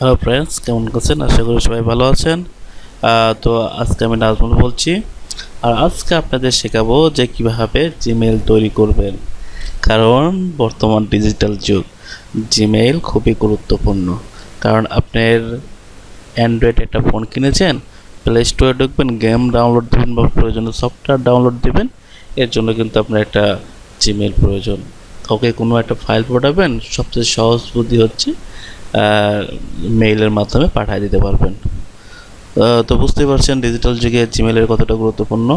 Hello friends, কেমন আছেন? আশা করি সবাই ভালো আছেন। তো আজকে আমি নাজমুল বলছি। আর আজকে আপনাদের শেখাবো যে কীভাবে জিমেল তৈরি করবেন। কারণ বর্তমান ডিজিটাল যুগ, জিমেইল খুবই গুরুত্বপূর্ণ। কারণ আপনার অ্যান্ড্রয়েড একটা ফোন কিনেছেন, প্লে স্টোরে ঢুকবেন, গেম ডাউনলোড দেবেন বা প্রয়োজনীয় সফটওয়্যার ডাউনলোড দেবেন, এর জন্য কিন্তু আপনার একটা জিমেইল প্রয়োজন। কাউকে কোনো একটা ফাইল পাঠাবেন, সবচেয়ে সহজ বুদ্ধি হচ্ছে মেইলের মাধ্যমে পাঠিয়ে দিতে পারবেন। তো বুঝতেই পারছেন ডিজিটাল যুগে জিমেলের কতটা গুরুত্বপূর্ণ।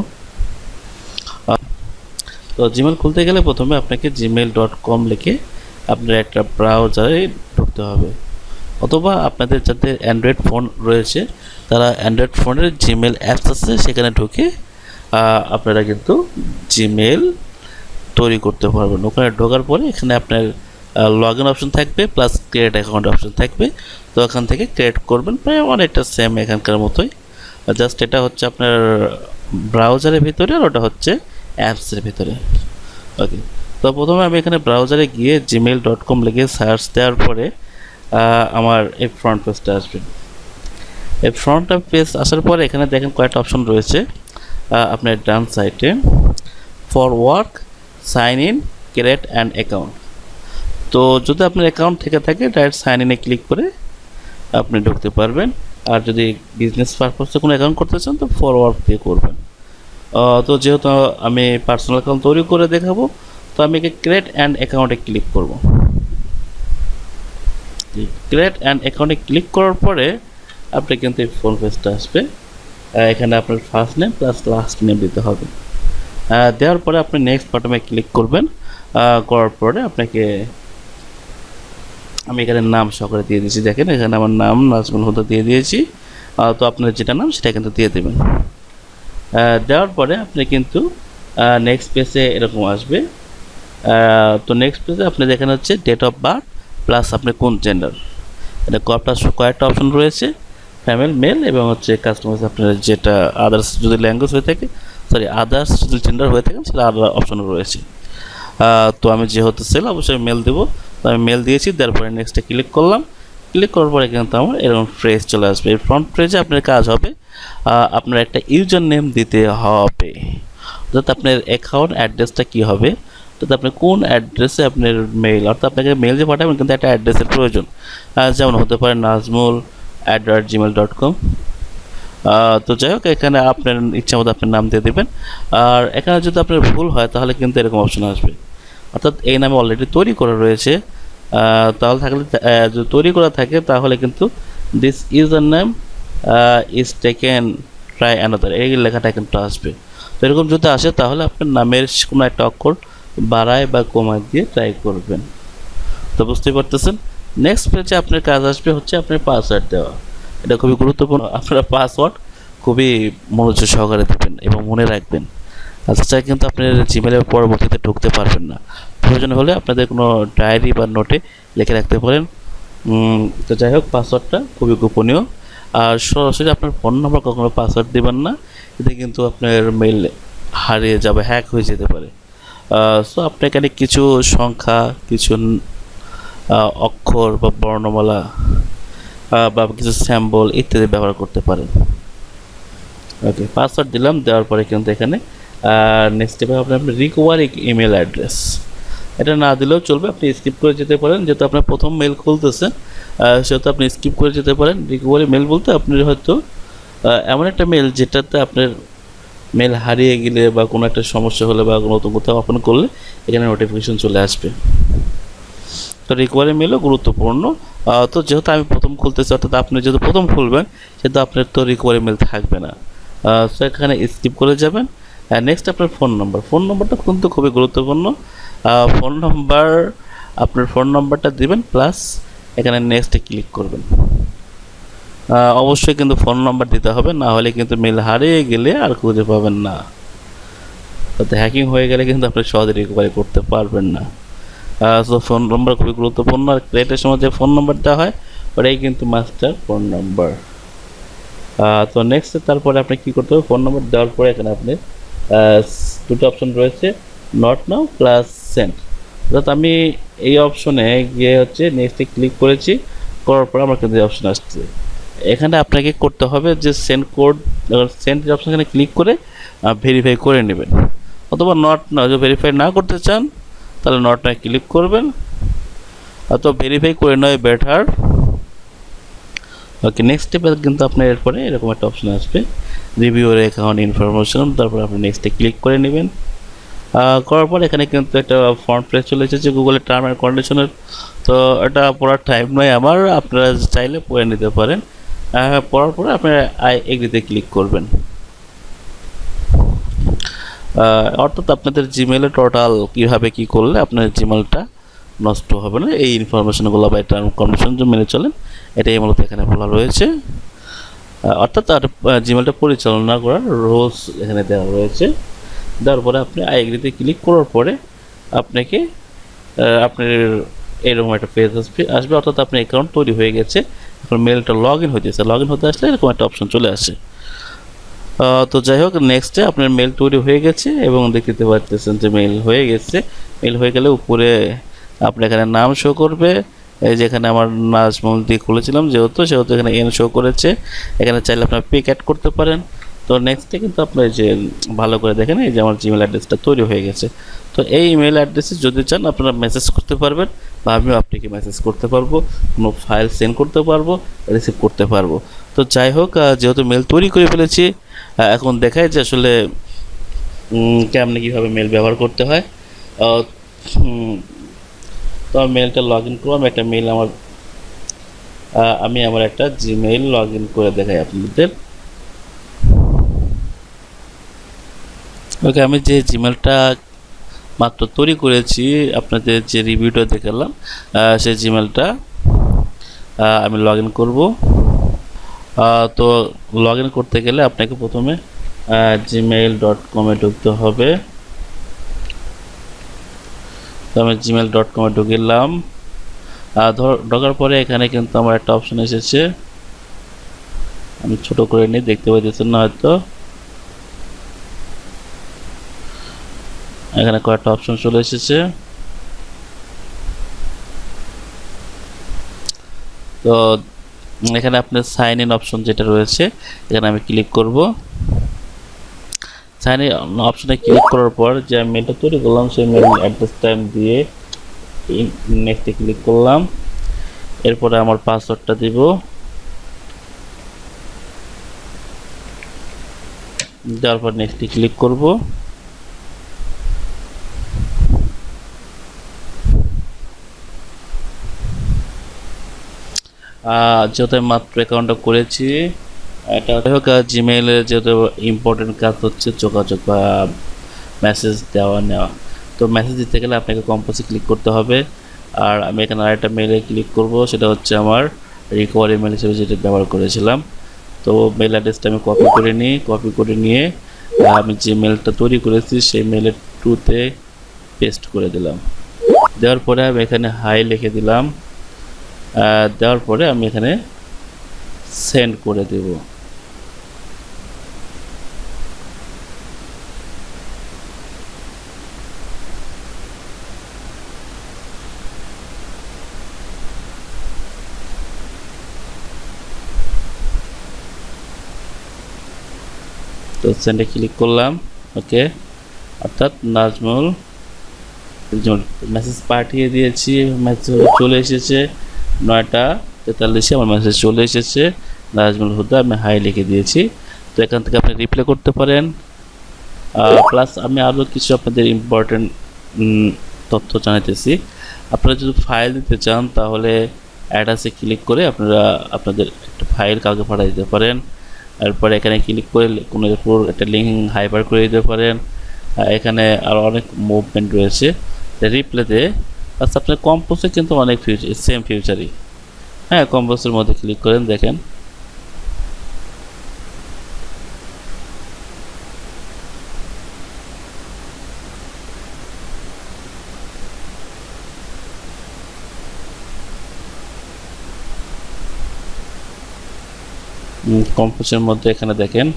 তো জিমেল খুলতে গেলে প্রথমে আপনাকে gmail.com লিখে আপনার একটা ব্রাউজারে ঢুকতে হবে, অথবা আপনাদের যাদের অ্যান্ড্রয়েড ফোন রয়েছে তারা অ্যান্ড্রয়েড ফোনের জিমেল অ্যাপস আছে, সেখানে ঢুকে আপনারা কিন্তু জিমেল তৈরি করতে পারবেন। ওখানে ঢোকার পরে এখানে আপনার লগ ইন অপশন থাকবে, প্লাস ক্রিয়েট অ্যাকাউন্ট অপশন থাকবে। তো ওখান থেকে ক্রিয়েট করবেন, প্রায় অনেকটা সেম এখানকার মতোই। জাস্ট এটা হচ্ছে আপনার ব্রাউজারের ভিতরে, আর ওটা হচ্ছে অ্যাপসের ভিতরে। ওকে, তো প্রথমে আমি এখানে ব্রাউজারে গিয়ে gmail.com লিখে সার্চ দেওয়ার পরে আমার এই ফ্রন্ট পেজটা আসবে। এই ফ্রন্ট পেজ আসার পরে এখানে দেখেন কয়েকটা অপশন রয়েছে। আপনার ডান সাইডে for work, sign in, create and account. তো যদি আপনার অ্যাকাউন্ট থেকে থাকে ডাইরেক্ট সাইন ইনে ক্লিক করে আপনি ঢুকতে পারবেন। আর যদি বিজনেস পারপাসে কোনো অ্যাকাউন্ট করতে চান তো ফর ওয়ার্ক দিয়ে করবেন। তো যেহেতু আমি পার্সোনাল অ্যাকাউন্ট তৈরি করে দেখাবো, তো আমি ক্রিয়েট অ্যান্ড অ্যাকাউন্টে ক্লিক করব। ক্রিয়েট অ্যান্ড অ্যাকাউন্টে ক্লিক করার পরে আপনি কিন্তু এই ফোন পেজটা আসবে। এখানে আপনার first name plus last name দিতে হবে। দেওয়ার পরে আপনি নেক্সট বাটনে ক্লিক করবেন। করার পরে আপনাকে আমি এখানে নাম সহকারে দিয়ে দিয়েছি, দেখেন এখানে আমার নাম নাজমুল হুদা দিয়ে দিয়েছি। তো আপনার যেটা নাম সেটা কিন্তু দিয়ে দেবেন। দেওয়ার পরে আপনি কিন্তু নেক্সট পেজে এরকম আসবে। তো নেক্সট পেজে আপনি দেখেন হচ্ছে ডেট অফ বার্থ প্লাস আপনি কোন জেন্ডার, এটা কয়েকটা অপশন রয়েছে, ফিমেল, মেল এবং হচ্ছে কাস্টমাইজ আপনার যেটা আদার্স যদি ল্যাঙ্গুয়েজ হয়ে থাকে, সরি আদার্স যদি জেন্ডার হয়ে থাকেন সেটা আলাদা অপশনও রয়েছে। তো আমি যেহেতু সেল অবশ্যই মেল দেবো, তো আমি মেল দিয়েছি। তারপরে নেক্সটে ক্লিক করলাম। ক্লিক করার পরে কিন্তু আমার এরকম ফ্রেজ চলে আসবে। এই ফ্রন্ট ফ্রেজে আপনার কাজ হবে আপনার একটা ইউজার নেম দিতে হবে, অর্থাৎ আপনার অ্যাকাউন্ট অ্যাড্রেসটা কী হবে, অর্থাৎ আপনি কোন অ্যাড্রেসে আপনার মেইল, অর্থাৎ আপনাকে মেইল যে পাঠাবেন কিন্তু একটা অ্যাড্রেসের প্রয়োজন। যেমন হতে পারে nazmul@gmail.com। তো যাই হোক, এখানে আপনার ইচ্ছা মতো আপনার নাম দিয়ে দেবেন। আর এখানে যদি আপনার ভুল হয় তাহলে কিন্তু এরকম অপশন আসবে, অর্থাৎ এই নামে অলরেডি তৈরি করা রয়েছে। তাহলে থাকলে যদি তৈরি করা থাকে তাহলে কিন্তু this user name is taken try another, এই লেখাটা কিন্তু আসবে। তো এরকম যদি আসে তাহলে আপনার নামের কোনো একটা অক্ষর বাড়ায় বা কমায় দিয়ে ট্রাই করবেন। তো বুঝতেই পারতেছেন। নেক্সট পেজে আপনার কাজ আসবে হচ্ছে আপনার পাসওয়ার্ড দেওয়া। এটা খুবই গুরুত্বপূর্ণ। আপনারা পাসওয়ার্ড খুবই মনোযোগ সহকারে দেবেন এবং মনে রাখবেন। আচ্ছা, কিন্তু আপনার জিমেলের পরবর্তীতে ঢুকতে পারবেন না। প্রয়োজন হলে আপনাদের কোনো ডায়েরি বা নোটে লিখে রাখতে পারেন। তো যাই হোক, পাসওয়ার্ডটা খুবই গোপনীয়। আর সরাসরি আপনার ফোন নাম্বার কখনো পাসওয়ার্ড দেবেন না, এতে কিন্তু আপনার মেইল হারিয়ে যাবে, হ্যাক হয়ে যেতে পারে। সো আপনি এখানে কিছু সংখ্যা, কিছু অক্ষর বা বর্ণমালা বা কিছু স্যাম্বল ইত্যাদি ব্যবহার করতে পারেন। ওকে, পাসওয়ার্ড দিলাম। দেওয়ার পরে কিন্তু এখানে নেক্সট স্টেপে আপনার রিকোয়ারি ইমেল অ্যাড্রেস, এটা না দিলেও চলবে, আপনি স্কিপ করে যেতে পারেন। যেহেতু আপনার প্রথম মেল খুলতেছেন সেহেতু আপনি স্কিপ করে যেতে পারেন। রিকোয়ারি মেল বলতে আপনি হয়তো এমন একটা মেল যেটাতে আপনার মেল হারিয়ে গেলে বা কোনো একটা সমস্যা হলে বা নতুন কোথাও ওপেন করলে এখানে নোটিফিকেশন চলে আসবে। তো রিকোয়ারি মেলও গুরুত্বপূর্ণ। তো যেহেতু আমি প্রথম খুলতেছি, অর্থাৎ আপনি যেহেতু প্রথম খুলবেন সেহেতু আপনার তো রিকোয়ারি মেল থাকবে না। সো এখানে স্কিপ করে যাবেন। নেক্সট আপনার ফোন নম্বরটা কিন্তু খুবই গুরুত্বপূর্ণ। আপনার ফোন নম্বরটা দিবেন, প্লাস এখানে নেক্সটে ক্লিক করবেন। অবশ্যই কিন্তু ফোন নম্বর দিতে হবে, না হলে কিন্তু মেল হারিয়ে গেলে আর খুঁজে পাবেন না। তাতে হ্যাকিং হয়ে গেলে কিন্তু আপনি সহজে রিকভারি করতে পারবেন না। সো ফোন নম্বর খুবই গুরুত্বপূর্ণ। আর ক্রিয়েটের সময় যে ফোন নম্বর দেওয়া হয় ওটাই কিন্তু মাস্টার ফোন নম্বর। তো নেক্সট তারপরে আপনি কী করতে হবে, ফোন নম্বর দেওয়ার পরে এখানে আপনি দুটো অপশন রয়েছে, নট নাও প্লাস সেন্ড। অর্থাৎ আমি এই অপশনে গিয়ে হচ্ছে নেক্সটে ক্লিক করেছি, করার পর আমার কিন্তু অপশন আসছে। এখানে আপনাকে করতে হবে যে সেন্ড কোড, সেন্ড অপশন এখানে ক্লিক করে ভেরিফাই করে নেবেন, অথবা নট না, যদি ভেরিফাই না করতে চান তাহলে নট না ক্লিক করবেন, অথবা ভেরিফাই করে নেওয়া বেটার। ওকে, নেক্সট স্টেপে কিন্তু আপনার এরপরে এরকম একটা অপশন আসবে, রিভিউর অ্যাকাউন্ট ইনফরমেশন, তারপর আপনি নেক্সটে ক্লিক করে নেবেন। করার পর এখানে কিন্তু একটা ফর্ম পেজ চলে এসেছে গুগলের টার্ম অ্যান্ড কন্ডিশনের। তো এটা পড়ার টাইম নয় আমার, আপনারা চাইলে পড়ে নিতে পারেন। পড়ার পরে আপনারা আই এগ্রিতে ক্লিক করবেন। অর্থাৎ আপনাদের জিমেলে টোটাল কীভাবে কী করলে আপনার জিমেলটা নষ্ট হবে না, এই ইনফরমেশনগুলো বা টার্ম কন্ডিশন যে মেনে চলেন, এটাই মূলত এখানে বলা রয়েছে। অর্থাৎ তার জিমেলটা পরিচালনা করার রুলস এখানে দেওয়া রয়েছে। দেওয়ার পরে আপনি আই এগ্রিতে ক্লিক করার পরে আপনাকে আপনার এরকম একটা পেজ আসবে, অর্থাৎ আপনার অ্যাকাউন্ট তৈরি হয়ে গেছে। এখন মেলটা লগ ইন হতেছে, লগ ইন হতে আসলে এরকম একটা অপশন চলে আসে। তো যাই হোক, নেক্সটে আপনার মেল তৈরি হয়ে গেছে এবং দেখতে পাচ্ছেন যে মেল হয়ে গেছে। মেল হয়ে গেলে উপরে আপনার এখানে নাম শো করবে, এই যেখানে আমার নাজমুল দিয়ে খুলেছিলাম সেহেতু এখানে এন শো করেছে। এখানে চাইলে আপনার পিক অ্যাড করতে পারেন। তো নেক্সটে কিন্তু আপনার যে ভালো করে দেখেন, এই যে আমার জিমেল অ্যাড্রেসটা তৈরি হয়ে গেছে। তো এই ইমেল অ্যাড্রেসে যদি চান আপনারা মেসেজ করতে পারবেন, বা আমিও আপনাকে মেসেজ করতে পারবো, কোনো ফাইল সেন্ড করতে পারবো, রিসিভ করতে পারবো। তো যাই হোক, যেহেতু মেল তৈরি করে ফেলেছি, এখন দেখায় যে আসলে কেমনে কীভাবে মেল ব্যবহার করতে হয়। তো আমি মেলটা লগ ইন করবো। আমি আমার একটা জিমেইল লগ ইন করে দেখাই আপনাদের। ওকে, আমি যে জিমেলটা মাত্র তৈরি করেছি, আপনাদের যে রিভিউটা দেখালাম, সেই জিমেলটা আমি লগ ইন করবো। তো লগ ইন করতে গেলে আপনাকে প্রথমে gmail.com-এ ঢুকতে হবে। তো আমি gmail.com-এ ঢুকিলাম। ঢোকার পরে এখানে কিন্তু আমার একটা অপশন এসেছে, আমি ছোট করে নিই, দেখতে পাচ্ছেন না হয়তো। এখানে কয়েকটা অপশন চলে এসেছে। তো এখানে আপনার সাইন ইন অপশন যেটা রয়েছে, এখানে আমি ক্লিক করব। সাইন ইন অপশনে ক্লিক করার পর যে আমি মেলটা তৈরি করলাম সেই মেল অ্যাড্রেসটা দিয়ে নেক্সটে ক্লিক করলাম। এরপরে আমার পাসওয়ার্ডটা দিব, দেওয়ার পর নেক্সটে ক্লিক করব। যেহেতু আমি মাত্র অ্যাকাউন্টটা করেছি, এটা হোক জিমেইলের যেহেতু ইম্পর্টেন্ট কাজ হচ্ছে যোগাযোগ বা মেসেজ দেওয়া নেওয়া। তো মেসেজ দিতে গেলে আপনাকে কম্পোজে ক্লিক করতে হবে। আর আমি এখানে আরেকটা মেইলে ক্লিক করব, সেটা হচ্ছে আমার রিকভারি মেল হিসেবে যেটা ব্যবহার করেছিলাম। তো মেল অ্যাড্রেসটা আমি কপি করে নিয়ে আমি যে মেলটা তৈরি করেছি সেই মেলের টুতে পেস্ট করে দিলাম। দেওয়ার পরে আমি এখানে হাই লিখে দিলাম। দেওয়ার পরে আমি এখানে সেন্ড করে দেব। তো সেন্ডে ক্লিক করলাম। ওকে, অর্থাৎ নাজমুল মেসেজ পাঠিয়ে দিয়েছি, মেসেজ চলে এসেছে 9টা 43-এ আমার মেসেজ চলে এসেছে নাজমুল হুদা, আমি হাই লিখে দিয়েছি। তো এখান থেকে আপনি রিপ্লাই করতে পারেন। প্লাস আমি আরও কিছু আপনাদের ইম্পর্টেন্ট তথ্য জানাইতেছি। আপনারা যদি ফাইল দিতে চান তাহলে অ্যাড্রেসে ক্লিক করে আপনারা আপনাদের একটা ফাইল কাউকে পাঠিয়ে দিতে পারেন। এরপরে এখানে ক্লিক করে কোনো উপর একটা লিঙ্ক হাইপার করে দিতে পারেন। এখানে আরও অনেক মুভমেন্ট রয়েছে রিপ্লেতে। আচ্ছা, আপনার কম্পোজে কিন্তু অনেক সেম ফিউচারই। হ্যাঁ, কম্পোজের মধ্যে ক্লিক করেন, দেখেন কম্পোজের মধ্যে এখানে দেখেন,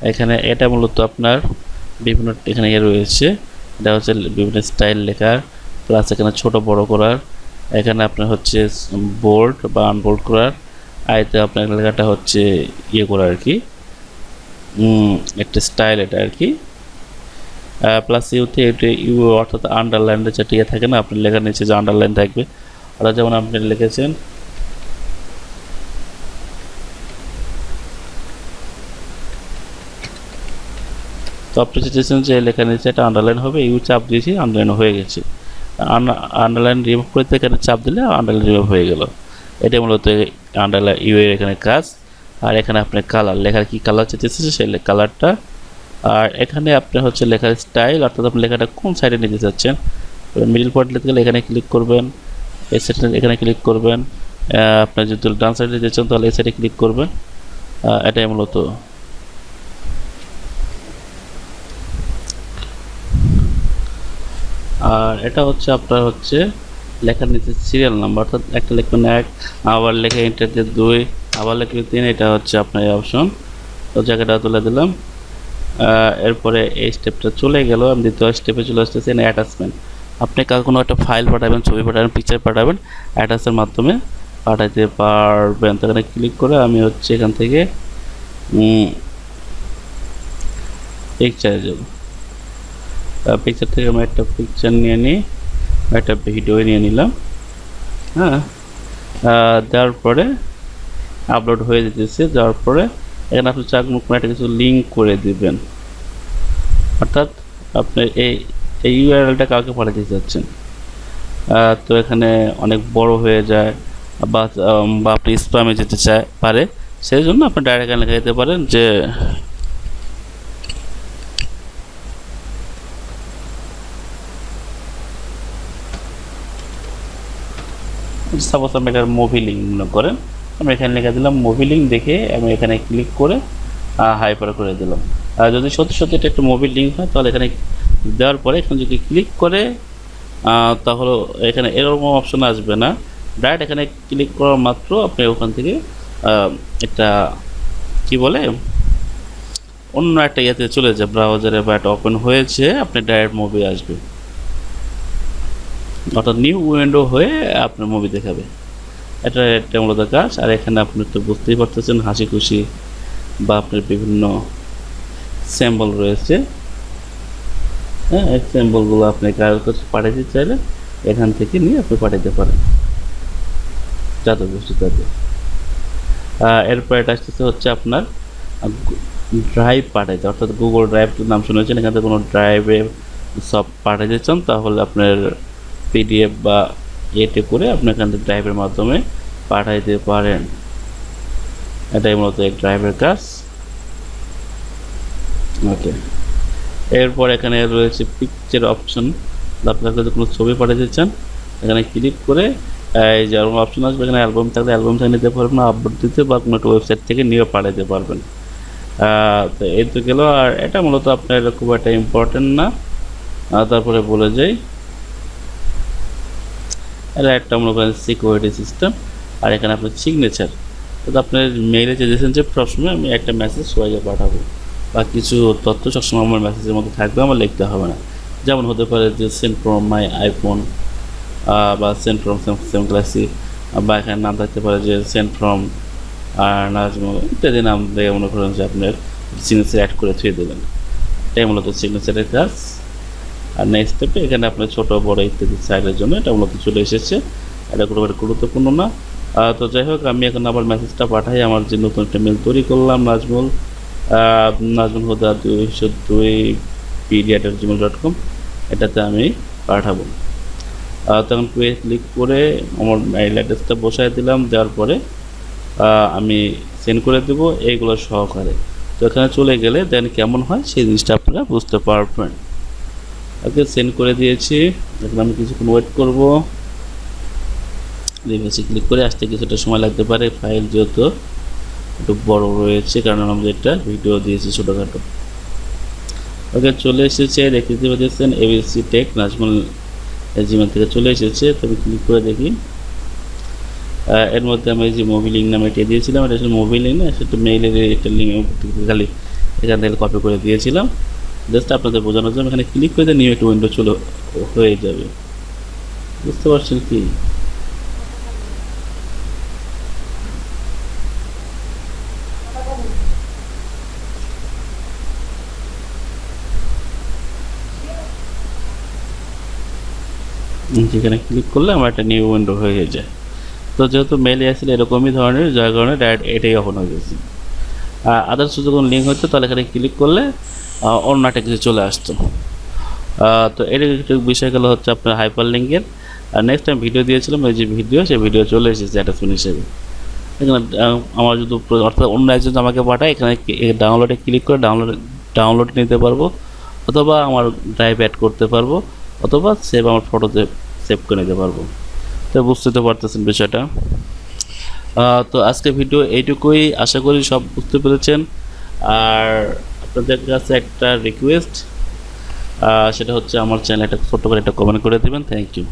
এখানে এটা মূলত আপনার বিভিন্ন এখানে রয়েছে। এটা হচ্ছে বিভিন্ন স্টাইল লেখার, প্লাস এখানে ছোট বড় করার, এখানে আপনার হচ্ছে বোল্ড বা আনবোল্ড করার, আইতে আপনার লেখাটা হচ্ছে ইয়ে করা আর কি, একটা স্টাইল এটা আর কি। প্লাস ইউতে এটা ইউ অর্থাৎ আন্ডারলাইনের যেটা ইয়ে থাকে না, আপনার লেখার নিচে যে আন্ডারলাইন থাকবে, ওটা যেমন আপনি লিখেছেন তো আপনি চেয়েছেন যে লেখার নিচে একটা আন্ডারলাইন হবে, ইউ চাপ দিয়েছি, আন্ডারলাইন হয়ে গেছে। আন্ডারলাইন রিমুভ করতে এখানে চাপ দিলে আন্ডারলাইন রিমুভ হয়ে গেল। এটা মূলত আন্ডারলাইন ইউ এর এখানে কাজ। আর এখানে আপনার কালার, লেখার কি কালার চেয়েছেন সেই কালারটা। আর এখানে আপনার হচ্ছে লেখার স্টাইল, অর্থাৎ আপনি লেখাটা কোন সাইডে নিতে চাচ্ছেন। মিডল পয়েন্ট লিখতে গেলে এখানে ক্লিক করবেন, এই সাইডে এখানে ক্লিক করবেন। আপনার যদি ডান সাইডে যেতে চান তাহলে এই সাইডে ক্লিক করবেন। এটাই মূলত। আর এটা হচ্ছে আপনার হচ্ছে লেখার নিচে সিরিয়াল নাম্বার, অর্থাৎ একটা লিখবেন 1, আবার লেখে এন্টার দিয়ে 2, আবার লিখবে 3, এটা হচ্ছে আপনার অপশন। তো জায়গাটা তুলে দিলাম। এরপরে এই স্টেপটা চলে গেল, আমি দ্বিতীয় স্টেপে চলে আসতেছি অ্যাটাচমেন্ট। আপনি কাউকে কোনো একটা ফাইল পাঠাবেন, ছবি পাঠাবেন, পিকচার পাঠাবেন, অ্যাটাচের মাধ্যমে পাঠাইতে পারবেন। তো এখানে ক্লিক করে আমি হচ্ছে এখান থেকে পিকচারে যাব। পিকচার থেকে আমি একটা পিকচার নিয়ে নিই, একটা ভিডিও নিয়ে নিলাম। হ্যাঁ, দেওয়ার পরে আপলোড হয়ে যেতেছে। যাওয়ার পরে এখানে আপনি কোনো একটা কিছু লিঙ্ক করে দিবেন, অর্থাৎ আপনি এই ইউআরএলটা কাউকে পাঠাতে চাচ্ছেন। তো এখানে অনেক বড় হয়ে যায় বা আপনি স্প্যামে যেতে পারে, সেই জন্য আপনি ডাইরেক্ট এখানে লেখা দিতে পারেন যে সাপোজ আমি একটা মুভি লিঙ্ক মনে করেন, আমি এখানে লিখে দিলাম মুভি লিঙ্ক, দেখে আমি এখানে ক্লিক করে হাইপার করে দিলাম। আর যদি সত্যি সত্যি এটা একটা মুভি লিঙ্ক হয় তাহলে এখানে দেওয়ার পরে এখানে যদি ক্লিক করে তাহলে এখানে এরকম অপশন আসবে না, ডাইরেক্ট এখানে ক্লিক করার মাত্র আপনি ওখান থেকে একটা কি বলে অন্য একটা ইয়েতে চলে যায়, ব্রাউজারে বা এটা ওপেন হয়েছে, আপনি ডাইরেক্ট মুভি আসবে, অর্থাৎ নিউ উইন্ডো হয়ে আপনার মুভি দেখাবে। এটা মূলত কাজ। আর এখানে আপনি তো বুঝতেই পারতেছেন হাসি খুশি বা আপনার বিভিন্ন সিম্বল রয়েছে। হ্যাঁ, এই সিম্বলগুলো আপনি কারোর কাছে পাঠাতে চাইলে এখান থেকে নিয়ে আপনি পাঠাতে পারেন যাতে খুশি তাতে। এরপর এটা আসতেছে হচ্ছে আপনার ড্রাইভ পাঠাইতে, অর্থাৎ গুগল ড্রাইভ নাম শুনেছেন, এখান থেকে কোনো ড্রাইভে সব পাঠাতে চান তাহলে আপনার পিডিএফ বা এতে করে আপনি এখান থেকে ড্রাইভের মাধ্যমে পাঠাইতে পারেন। এটাই মূলত এক ড্রাইভের কাজ। ওকে, এরপর এখানে রয়েছে পিকচার অপশন, আপনার কাছে কোনো ছবি পাঠাতে চান এখানে ক্লিক করে এই যে অপশন আসবে, এখানে অ্যালবাম থাকলে অ্যালবাম থেকে নিতে পারবেন, আপলোড দিতে বা কোনো একটা ওয়েবসাইট থেকে নিয়ে পাঠাতে পারবেন। তো এই তো গেল। আর এটা মূলত আপনার খুব একটা ইম্পর্টেন্ট না। তারপরে বলে যাই, এটা একটা মনে করেন সিকিউরিটি সিস্টেম। আর এখানে আপনার সিগনেচার, তো আপনার মেইলে চেয়েছেন যে সবসময় আমি একটা মেসেজ সবাইকে পাঠাবো বা কিছু তথ্য সবসময় আমার মেসেজের মধ্যে থাকবে, আমার লিখতে হবে না। যেমন হতে পারে যে সেন্ড ফ্রম মাই আইফোন বা সেন্ড ফ্রম স্যামসাং গ্যালাক্সি, বা এখানে নাম থাকতে পারে যে সেন্ড ফ্রম নাজমুল ইত্যাদি নাম দিয়ে মনে করেন যে আপনার সিগনেচার অ্যাড করে থুয়ে দেবেন। এটাই মূলত সিগনেচারের কাজ। আর নেক্সট স্টেপে এখানে আপনার ছোটো বড় ইত্যাদি সাইডের জন্য এটা মূলত চলে এসেছে, এটা কোনো গুরুত্বপূর্ণ না। তো যাই হোক, আমি এখন আবার মেসেজটা পাঠাই আমার যে নতুন একটা মেল তৈরি করলাম, নাজমুল হুদা 202 pd@gmail.com, এটাতে আমি পাঠাবো। তখন ক্লিক করে আমার মেইল অ্যাড্রেসটা বসাই দিলাম, দেওয়ার পরে আমি সেন্ড করে দেবো এইগুলো সহকারে। তো এখানে চলে গেলে দেন কেমন হয় সেই জিনিসটা আপনারা বুঝতে পারবেন। ওকে, সেন্ড করে দিয়েছি। এখন আমি কিছুক্ষণ ওয়েট করবো। রিভার্সে ক্লিক করে আসতে কিছুটা সময় লাগতে পারে, ফাইল যেহেতু একটু বড় রয়েছে, কারণ আমরা একটা ভিডিও দিয়েছি ছোটোখাটো। ওকে, চলে এসেছে, দেখতে পাচ্ছেন এবিসি টেক নাজমুল জিমেল থেকে চলে এসেছে। তবে ক্লিক করে দেখি, এর মধ্যে আমি যে মুভি লিঙ্ক নামে এটা দিয়েছিলাম, এটা আসলে মুভি লিঙ্ক না, সেটা মেইলের একটা লিঙ্ক খালি এখান থেকে কপি করে দিয়েছিলাম জাস্ট আপনাদের বোঝানোর জন্য। এখানে ক্লিক করে নিউ একটা উইন্ডো হয়ে যাবে, বুঝতে পারছেন কি? যেখানে ক্লিক করলে আমার একটা নিউ উইন্ডো হয়ে যায়। তো যেহেতু মেলে আসলে এরকমই ধরনের, যার কারণে ডাইরেক্ট এটাই ওপেন হয়ে গেছে। আদার্স যদি কোনো লিঙ্ক হতো তাহলে এখানে ক্লিক করলে অন্য একটা কিছু চলে আসতো। তো এর একটু বিষয়গুলো হচ্ছে আপনার হাইপার লিঙ্কের। আর নেক্সট টাইম ভিডিও দিয়েছিলাম, এই যে ভিডিও, সেই ভিডিও চলে এসেছে অ্যাটাচমেন্ট হিসেবে। এখানে আমার যদি অর্থাৎ অন্য একজন আমাকে পাঠায়, এখানে ডাউনলোডে ক্লিক করে ডাউনলোড নিতে পারবো, অথবা আমার ড্রাইভ অ্যাড করতে পারবো, অথবা সেভ আমার ফটোতে সেভ করে নিতে পারবো। তো বুঝতে তো পারতেছেন বিষয়টা। তো আজকে ভিডিও এইটুকুই, আশা করি সব বুঝতে পেরেছেন। আর আপনাদের কাছে একটা রিকোয়েস্ট, সেটা হচ্ছে আমার চ্যানেলে একটা ছোট্ট করে একটা কমেন্ট করে দেবেন। Thank you.